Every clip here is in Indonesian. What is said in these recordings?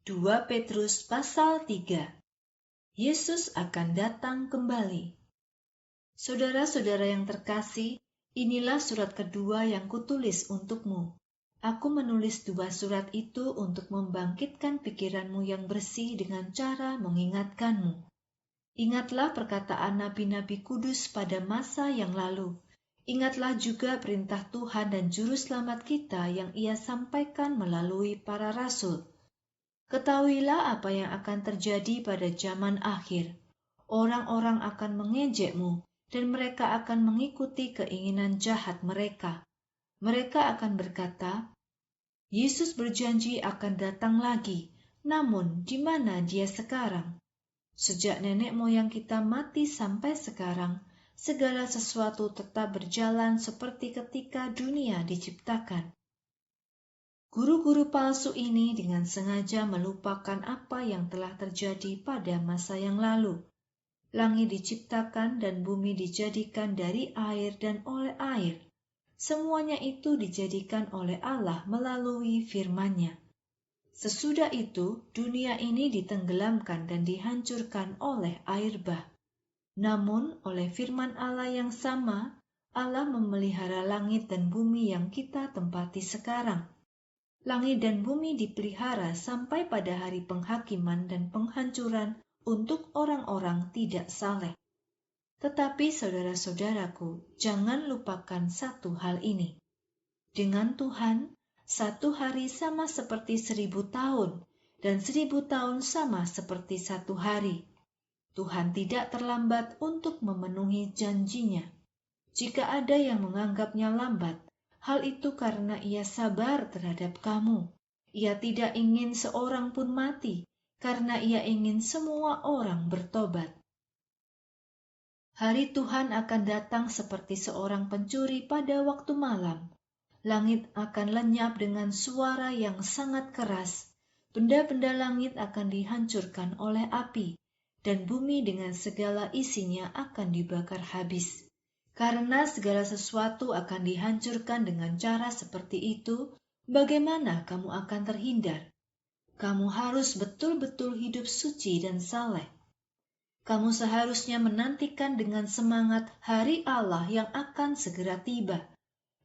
2 Petrus pasal 3. Yesus akan datang kembali. Saudara-saudara yang terkasih, inilah surat kedua yang kutulis untukmu. Aku menulis 2 surat itu untuk membangkitkan pikiranmu yang bersih dengan cara mengingatkanmu. Ingatlah perkataan nabi-nabi kudus pada masa yang lalu. Ingatlah juga perintah Tuhan dan Juru Selamat kita yang Ia sampaikan melalui para rasul. Ketahuilah apa yang akan terjadi pada zaman akhir. Orang-orang akan mengejekmu, dan mereka akan mengikuti keinginan jahat mereka. Mereka akan berkata, Yesus berjanji akan datang lagi, namun di mana Dia sekarang? Sejak nenek moyang kita mati sampai sekarang, segala sesuatu tetap berjalan seperti ketika dunia diciptakan. Guru-guru palsu ini dengan sengaja melupakan apa yang telah terjadi pada masa yang lalu. Langit diciptakan dan bumi dijadikan dari air dan oleh air. Semuanya itu dijadikan oleh Allah melalui firman-Nya. Sesudah itu, dunia ini ditenggelamkan dan dihancurkan oleh air bah. Namun, oleh firman Allah yang sama, Allah memelihara langit dan bumi yang kita tempati sekarang. Langit dan bumi dipelihara sampai pada hari penghakiman dan penghancuran untuk orang-orang tidak saleh. Tetapi saudara-saudaraku, jangan lupakan satu hal ini. Dengan Tuhan, satu hari sama seperti 1000 tahun, dan 1000 tahun sama seperti satu hari. Tuhan tidak terlambat untuk memenuhi janjinya. Jika ada yang menganggapnya lambat, hal itu karena Ia sabar terhadap kamu. Ia tidak ingin seorang pun mati, karena Ia ingin semua orang bertobat. Hari Tuhan akan datang seperti seorang pencuri pada waktu malam. Langit akan lenyap dengan suara yang sangat keras. Benda-benda langit akan dihancurkan oleh api, dan bumi dengan segala isinya akan dibakar habis. Karena segala sesuatu akan dihancurkan dengan cara seperti itu, bagaimana kamu akan terhindar? Kamu harus betul-betul hidup suci dan saleh. Kamu seharusnya menantikan dengan semangat hari Allah yang akan segera tiba.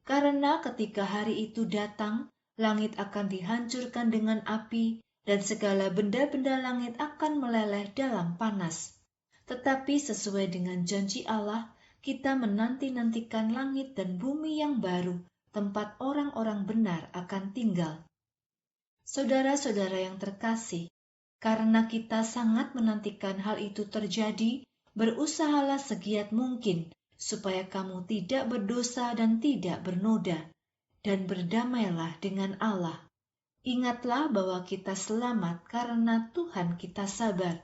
Karena ketika hari itu datang, langit akan dihancurkan dengan api, dan segala benda-benda langit akan meleleh dalam panas. Tetapi sesuai dengan janji Allah, kita menanti-nantikan langit dan bumi yang baru, tempat orang-orang benar akan tinggal. Saudara-saudara yang terkasih, karena kita sangat menantikan hal itu terjadi, berusahalah segiat mungkin supaya kamu tidak berdosa dan tidak bernoda, dan berdamailah dengan Allah. Ingatlah bahwa kita selamat karena Tuhan kita sabar.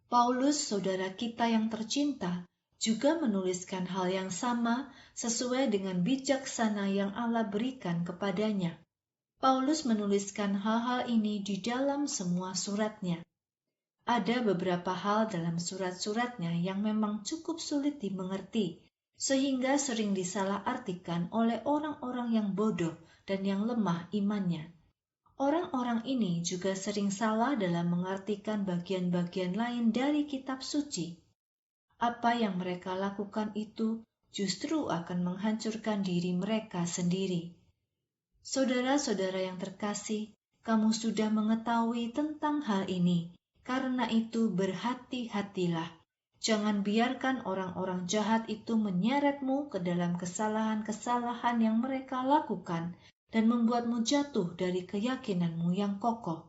Paulus, saudara kita yang tercinta, juga menuliskan hal yang sama sesuai dengan bijaksana yang Allah berikan kepadanya. Paulus menuliskan hal-hal ini di dalam semua suratnya. Ada beberapa hal dalam surat-suratnya yang memang cukup sulit dimengerti, sehingga sering disalahartikan oleh orang-orang yang bodoh dan yang lemah imannya. Orang-orang ini juga sering salah dalam mengartikan bagian-bagian lain dari kitab suci. Apa yang mereka lakukan itu justru akan menghancurkan diri mereka sendiri. Saudara-saudara yang terkasih, kamu sudah mengetahui tentang hal ini. Karena itu berhati-hatilah. Jangan biarkan orang-orang jahat itu menyeretmu ke dalam kesalahan-kesalahan yang mereka lakukan dan membuatmu jatuh dari keyakinanmu yang kokoh.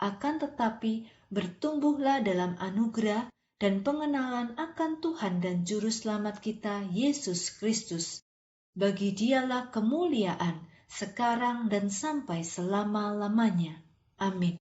Akan tetapi, bertumbuhlah dalam anugerah dan pengenalan akan Tuhan dan Juru Selamat kita, Yesus Kristus. Bagi Dialah kemuliaan, sekarang dan sampai selama-lamanya. Amin.